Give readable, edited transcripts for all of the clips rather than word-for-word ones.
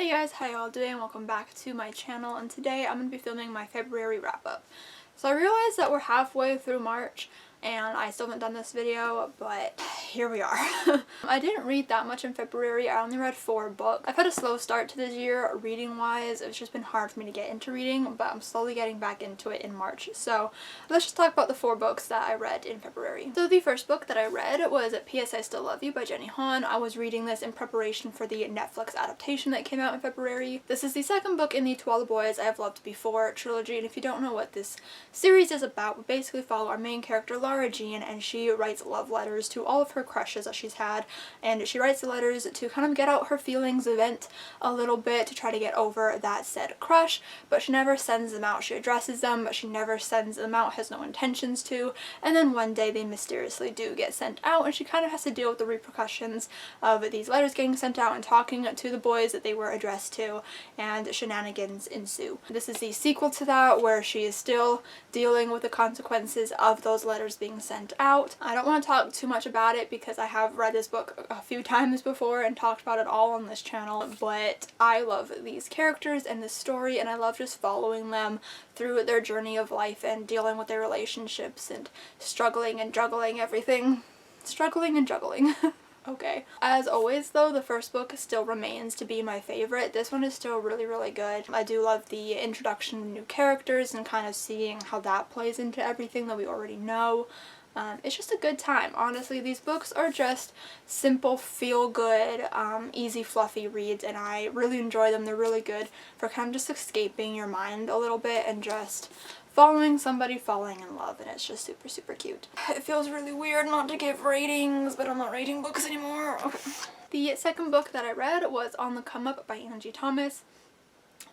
Hey guys, how y'all doing? Welcome back to my channel, and today I'm going to be filming my February wrap-up. So I realized that we're halfway through March and I still haven't done this video, but here we are. I didn't read that much in February. I only read 4 books. I've had a slow start to this year reading wise. It's just been hard for me to get into reading, but I'm slowly getting back into it in March. So let's just talk about the 4 books that I read in February. So the first book that I read was P.S. I Still Love You by Jenny Han. I was reading this in preparation for the Netflix adaptation that came out in February. This is the second book in the To All the Boys I Have Loved Before trilogy, and if you don't know what this series is about, we basically follow our main character Lara Jean, and she writes love letters to all of her crushes that she's had, and she writes the letters to kind of get out her feelings, vent a little bit, to try to get over that said crush, but she never sends them out. She addresses them, but she never sends them out, has no intentions to, and then one day they mysteriously do get sent out, and she kind of has to deal with the repercussions of these letters getting sent out and talking to the boys that they were addressed to, and shenanigans ensue. This is the sequel to that, where she is still dealing with the consequences of those letters being sent out. I don't want to talk too much about it because I have read this book a few times before and talked about it all on this channel, but I love these characters and this story, and I love just following them through their journey of life and dealing with their relationships and struggling and juggling everything. Struggling and juggling. Okay. As always though, the first book still remains to be my favorite. This one is still really good. I do love the introduction of new characters and kind of seeing how that plays into everything that we already know. It's just a good time. Honestly, these books are just simple, feel-good, easy, fluffy reads, and I really enjoy them. They're really good for kind of just escaping your mind a little bit and just following somebody falling in love, and it's just super cute. It feels really weird not to give ratings, but I'm not rating books anymore. Okay. The second book that I read was On the Come Up by Angie Thomas.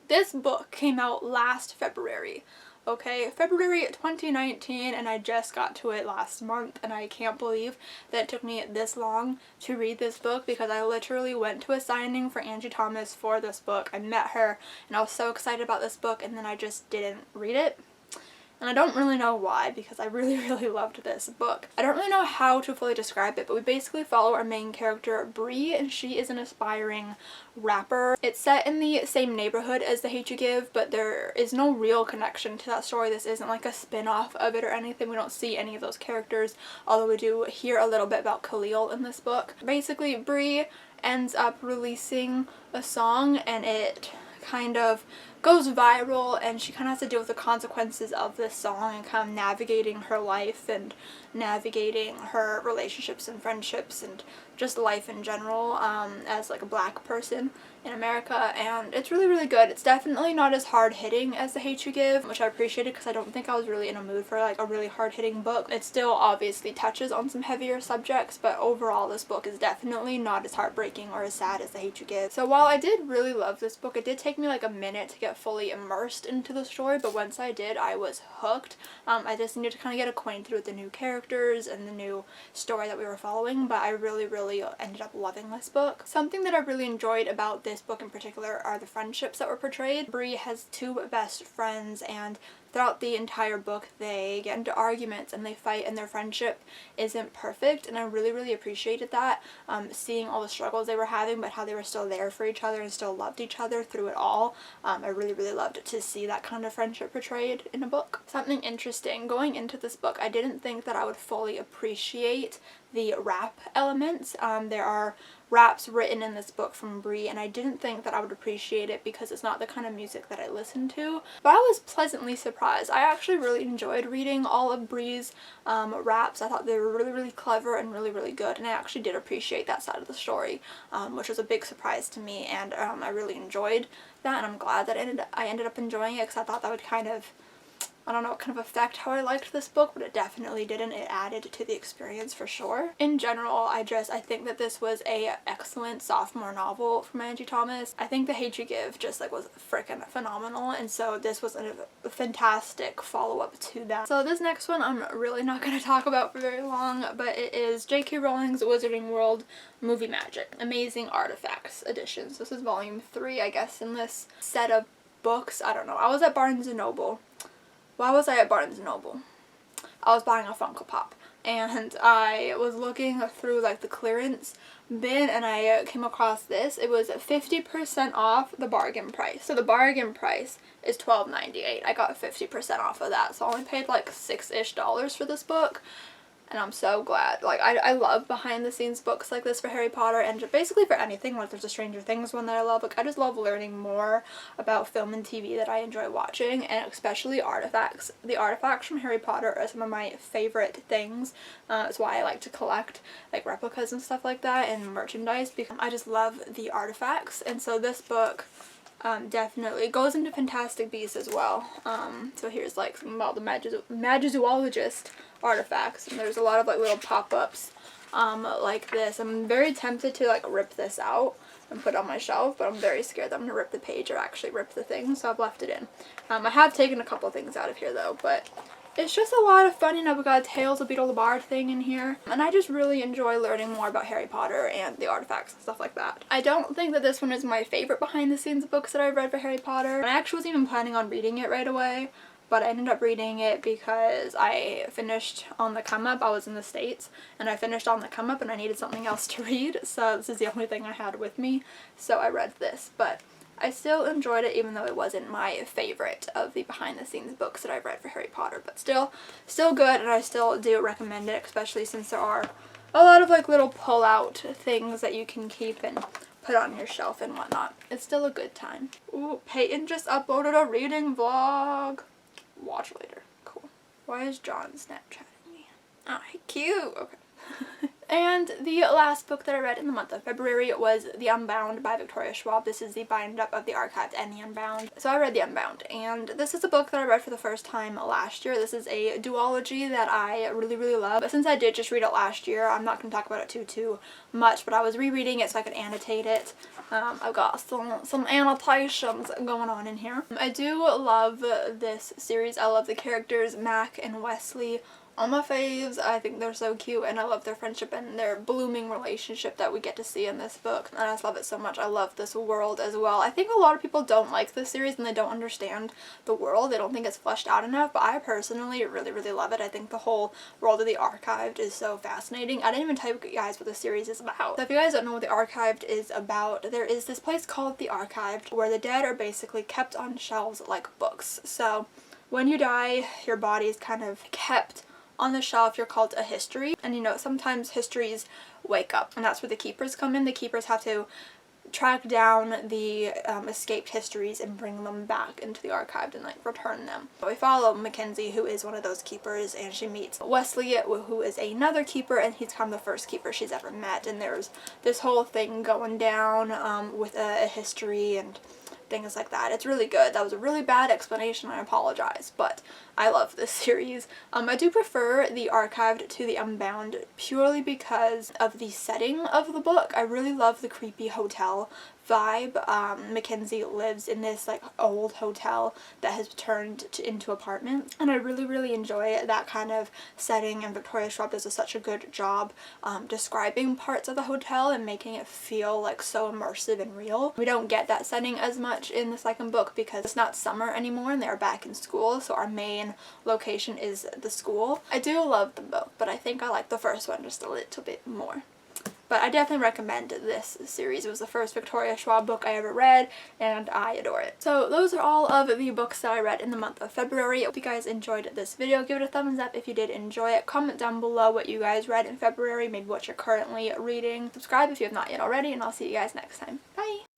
This book came out last February. Okay, February 2019, and I just got to it last month, and I can't believe that it took me this long to read this book, because I literally went to a signing for Angie Thomas for this book. I met her, and I was so excited about this book, and then I just didn't read it. And I don't really know why, because I really loved this book. I don't really know how to fully describe it, but we basically follow our main character, Bree, and she is an aspiring rapper. It's set in the same neighborhood as The Hate U Give, but there is no real connection to that story. This isn't like a spin-off of it or anything. We don't see any of those characters, although we do hear a little bit about Khalil in this book. Basically, Bree ends up releasing a song, and it kind of goes viral, and she kind of has to deal with the consequences of this song and kind of navigating her life and navigating her relationships and friendships and just life in general as like a black person in America, and it's really good. It's definitely not as hard-hitting as The Hate U Give, which I appreciated because I don't think I was really in a mood for like a really hard-hitting book. It still obviously touches on some heavier subjects, but overall this book is definitely not as heartbreaking or as sad as The Hate U Give. So while I did really love this book, it did take me like a minute to get fully immersed into the story, but once I did, I was hooked. I just needed to kind of get acquainted with the new characters and the new story that we were following, but I really ended up loving this book. Something that I really enjoyed about this book in particular are the friendships that were portrayed. Bree has 2 best friends, and throughout the entire book they get into arguments and they fight, and their friendship isn't perfect, and I really appreciated that, seeing all the struggles they were having but how they were still there for each other and still loved each other through it all. I really loved to see that kind of friendship portrayed in a book. Something interesting, going into this book, I didn't think that I would fully appreciate the rap elements. There are raps written in this book from Bree, and I didn't think that I would appreciate it because it's not the kind of music that I listen to, but I was pleasantly surprised. I actually really enjoyed reading all of Bree's raps. I thought they were really clever and really good, and I actually did appreciate that side of the story, which was a big surprise to me, and I really enjoyed that, and I'm glad that I ended up enjoying it, because I thought that would kind of, I don't know, kind of affect how I liked this book, but it definitely didn't. It added to the experience for sure. In general, I think that this was a excellent sophomore novel from Angie Thomas. I think The Hate U Give just like was freaking phenomenal, and so this was a fantastic follow-up to that. So this next one I'm really not going to talk about for very long, but it is J.K. Rowling's Wizarding World Movie Magic Amazing Artifacts editions. This is volume 3, I guess, in this set of books. I don't know. I was at Barnes & Noble. Why was I at Barnes & Noble? I was buying a Funko Pop. and I was looking through like the clearance bin and I came across this. It was 50% off the bargain price. So the bargain price is $12.98. I got 50% off of that, so I only paid like $6-ish for this book. And I'm so glad. Like, I love behind the scenes books like this for Harry Potter and basically for anything. Like, there's a Stranger Things one that I love. Like, I just love learning more about film and TV that I enjoy watching, and especially artifacts. The artifacts from Harry Potter are some of my favorite things. That's why I like to collect like replicas and stuff like that and merchandise, because I just love the artifacts. And so this book definitely goes into Fantastic Beasts as well. So here's like some about the Magizoologist artifacts, and there's a lot of like little pop-ups like this. I'm very tempted to like rip this out and put it on my shelf, but I'm very scared that I'm gonna rip the page or actually rip the thing, so I've left it in. I have taken a couple things out of here though, but it's just a lot of fun. You know, we got a Tales of Beedle the Bard thing in here, and I just really enjoy learning more about Harry Potter and the artifacts and stuff like that. I don't think that this one is my favorite behind the scenes books that I've read for Harry Potter. I actually wasn't even planning on reading it right away, but I ended up reading it because I finished On the Come Up. I was in the States, and I finished On the Come Up, and I needed something else to read, so this is the only thing I had with me, so I read this. But I still enjoyed it, even though it wasn't my favorite of the behind-the-scenes books that I've read for Harry Potter. But still good, and I still do recommend it, especially since there are a lot of like little pull-out things that you can keep and put on your shelf and whatnot. It's still a good time. Ooh, Peyton just uploaded a reading vlog. Watch later. Cool. Why is John Snapchatting me? Oh, he cute. Okay. And the last book that I read in the month of February was The Unbound by Victoria Schwab. This is the bind-up of the Archived and the Unbound. So I read The Unbound, and this is a book that I read for the first time last year. This is a duology that I really, really love. But since I did just read it last year, I'm not going to talk about it too much, but I was rereading it so I could annotate it. I've got some annotations going on in here. I do love this series. I love the characters, Mac and Wesley. All my faves. I think they're so cute, and I love their friendship and their blooming relationship that we get to see in this book, and I just love it so much. I love this world as well. I think a lot of people don't like this series and they don't understand the world. They don't think it's fleshed out enough, but I personally really, really love it. I think the whole world of the Archived is so fascinating. I didn't even tell you guys what the series is about. So if you guys don't know what the Archived is about, there is this place called the Archived where the dead are basically kept on shelves like books. So when you die, your body is kind of kept on the shelf. You're called a history, and you know, sometimes histories wake up, and that's where the keepers come in. The keepers have to track down the escaped histories and bring them back into the Archived and like return them. We follow Mackenzie, who is one of those keepers, and she meets Wesley, who is another keeper, and he's kind of the first keeper she's ever met, and there's this whole thing going down with a history and things like that. It's really good. That was a really bad explanation. I apologize, but I love this series. I do prefer the Archived to the Unbound purely because of the setting of the book. I really love the creepy hotel vibe. Mackenzie lives in this like old hotel that has turned into apartments, and I really, really enjoy that kind of setting, and Victoria Schwab does such a good job describing parts of the hotel and making it feel like so immersive and real. We don't get that setting as much in the second book because it's not summer anymore and they're back in school, so our main location is the school. I do love them both, but I think I like the first one just a little bit more. But I definitely recommend this series. It was the first Victoria Schwab book I ever read, and I adore it. So those are all of the books that I read in the month of February. I hope you guys enjoyed this video. Give it a thumbs up if you did enjoy it. Comment down below what you guys read in February, maybe what you're currently reading. Subscribe if you have not yet already, and I'll see you guys next time. Bye!